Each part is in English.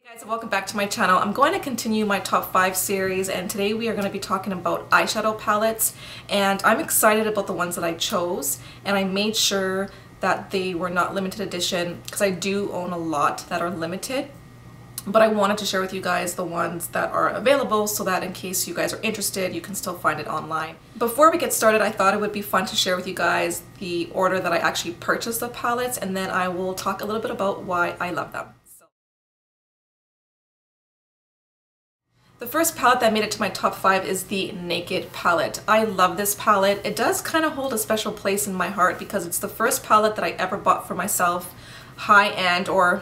Hey guys, welcome back to my channel. I'm going to continue my top 5 series, and today we are going to be talking about eyeshadow palettes, and I'm excited about the ones that I chose, and I made sure that they were not limited edition because I do own a lot that are limited, but I wanted to share with you guys the ones that are available so that in case you guys are interested, you can still find it online. Before we get started, I thought it would be fun to share with you guys the order that I actually purchased the palettes, and then I will talk a little bit about why I love them. The first palette that made it to my top 5 is the Naked palette. I love this palette. It does kind of hold a special place in my heart because it's the first palette that I ever bought for myself, high-end or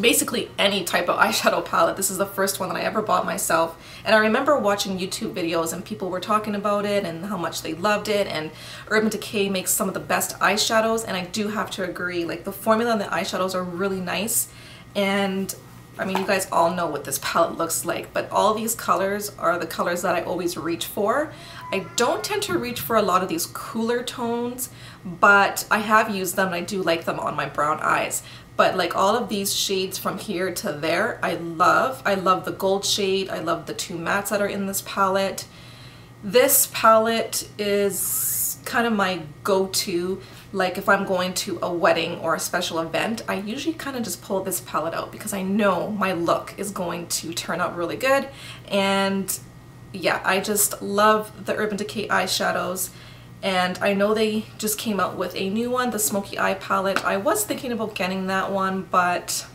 basically any type of eyeshadow palette. This is the first one that I ever bought myself, and I remember watching YouTube videos and people were talking about it and how much they loved it, and Urban Decay makes some of the best eyeshadows, and I do have to agree, like the formula and the eyeshadows are really nice. And I mean, you guys all know what this palette looks like, but all these colors are the colors that I always reach for. I don't tend to reach for a lot of these cooler tones, but I have used them and I do like them on my brown eyes. But like all of these shades from here to there, I love. I love the gold shade. I love the two mattes that are in this palette. This palette is kind of my go-to. Like if I'm going to a wedding or a special event, I usually kind of just pull this palette out because I know my look is going to turn out really good. And yeah, I just love the Urban Decay eyeshadows. And I know they just came out with a new one, the Smoky Eye palette. I was thinking about getting that one, but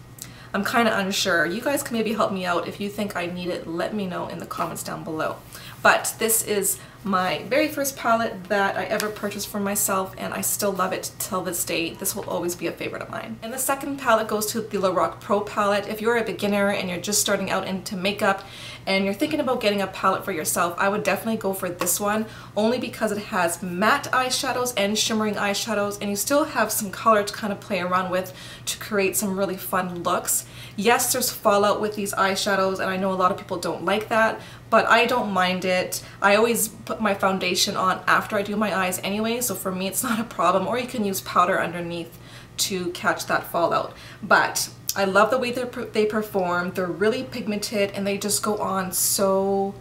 I'm kind of unsure. You guys can maybe help me out. If you think I need it, let me know in the comments down below. But this is my very first palette that I ever purchased for myself, and I still love it till this day. This will always be a favorite of mine. And the second palette goes to the Lorac Pro palette. If you're a beginner and you're just starting out into makeup and you're thinking about getting a palette for yourself, I would definitely go for this one, only because it has matte eyeshadows and shimmering eyeshadows, and you still have some color to kind of play around with to create some really fun looks. Yes, there's fallout with these eyeshadows, and I know a lot of people don't like that, but I don't mind it. I always put my foundation on after I do my eyes anyway, so for me it's not a problem, or you can use powder underneath to catch that fallout. But I love the way they perform. They're really pigmented and they just go on so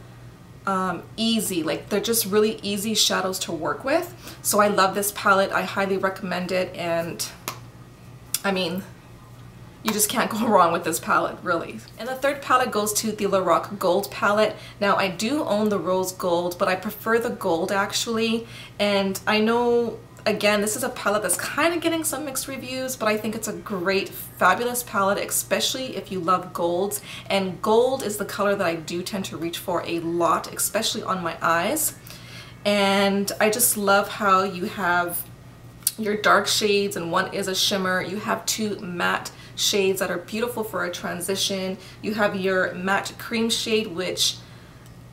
easy. Like they're just really easy shadows to work with. So I love this palette. I highly recommend it, and I mean, you just can't go wrong with this palette, really. And the third palette goes to the Lorac Gold palette. Now I do own the Rose Gold, but I prefer the gold actually. And I know, again, this is a palette that's kind of getting some mixed reviews, but I think it's a great, fabulous palette, especially if you love golds. And gold is the color that I do tend to reach for a lot, especially on my eyes. And I just love how you have your dark shades and one is a shimmer. You have two matte shades that are beautiful for a transition. You have your matte cream shade, which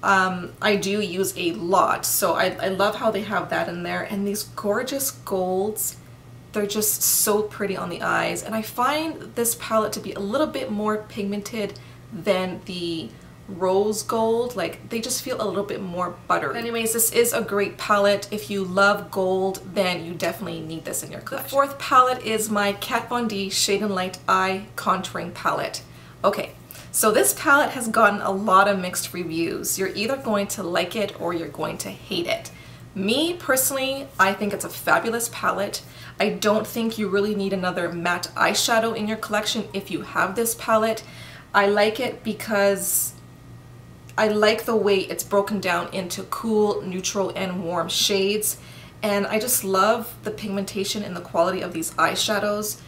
I do use a lot, so I love how they have that in there. And these gorgeous golds, they're just so pretty on the eyes, and I find this palette to be a little bit more pigmented than the Rose Gold. Like they just feel a little bit more buttery. Anyways, this is a great palette. If you love gold, then you definitely need this in your collection. The fourth palette is my Kat Von D Shade and Light Eye Contouring Palette. Okay, so this palette has gotten a lot of mixed reviews. You're either going to like it or you're going to hate it. Me personally, I think it's a fabulous palette. I don't think you really need another matte eyeshadow in your collection if you have this palette. I like it because I like the way it's broken down into cool, neutral, and warm shades, and I just love the pigmentation and the quality of these eyeshadows,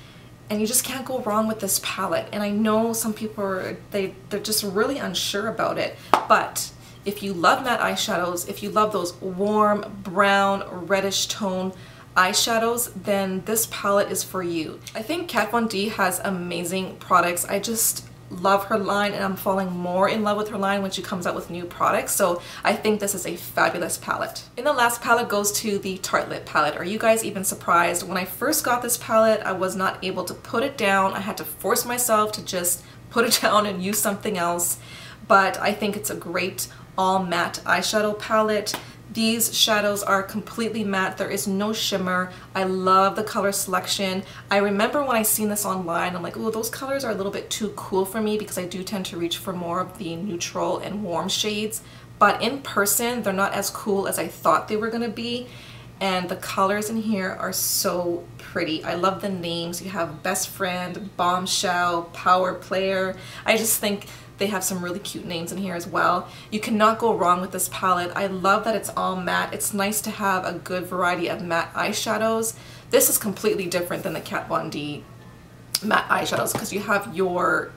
and you just can't go wrong with this palette. And I know some people are, they're just really unsure about it, but if you love matte eyeshadows, if you love those warm, brown, reddish tone eyeshadows, then this palette is for you. I think Kat Von D has amazing products. I just love her line, and I'm falling more in love with her line when she comes out with new products, so I think this is a fabulous palette. And the last palette goes to the Tartelette palette. Are you guys even surprised? When I first got this palette, I was not able to put it down. I had to force myself to just put it down and use something else, but I think it's a great all matte eyeshadow palette. These shadows are completely matte. There is no shimmer. I love the color selection. I remember when I seen this online, I'm like, oh, those colors are a little bit too cool for me because I do tend to reach for more of the neutral and warm shades. But in person, they're not as cool as I thought they were gonna be. And the colors in here are so pretty. I love the names. You have Best Friend, Bombshell, Power Player. I just think they have some really cute names in here as well. You cannot go wrong with this palette. I love that it's all matte. It's nice to have a good variety of matte eyeshadows. This is completely different than the Kat Von D matte eyeshadows because you have more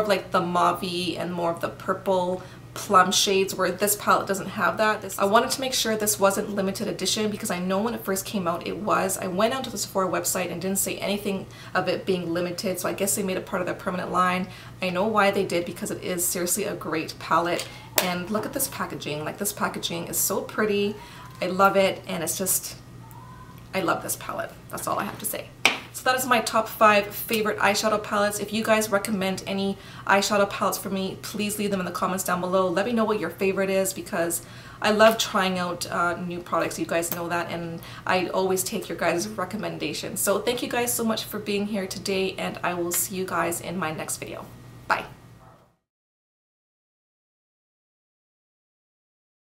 of like the mauve-y and more of the purple plum shades, where this palette doesn't have that. I wanted to make sure this wasn't limited edition because I know when it first came out it was. I went onto the Sephora website and didn't say anything of it being limited, so I guess they made it part of their permanent line. I know why they did, because it is seriously a great palette. And look at this packaging. Like, this packaging is so pretty. I love it, and it's just, I love this palette. That's all I have to say. So that is my top 5 favorite eyeshadow palettes. If you guys recommend any eyeshadow palettes for me, please leave them in the comments down below. Let me know what your favorite is, because I love trying out new products. You guys know that, and I always take your guys' recommendations. So thank you guys so much for being here today, and I will see you guys in my next video.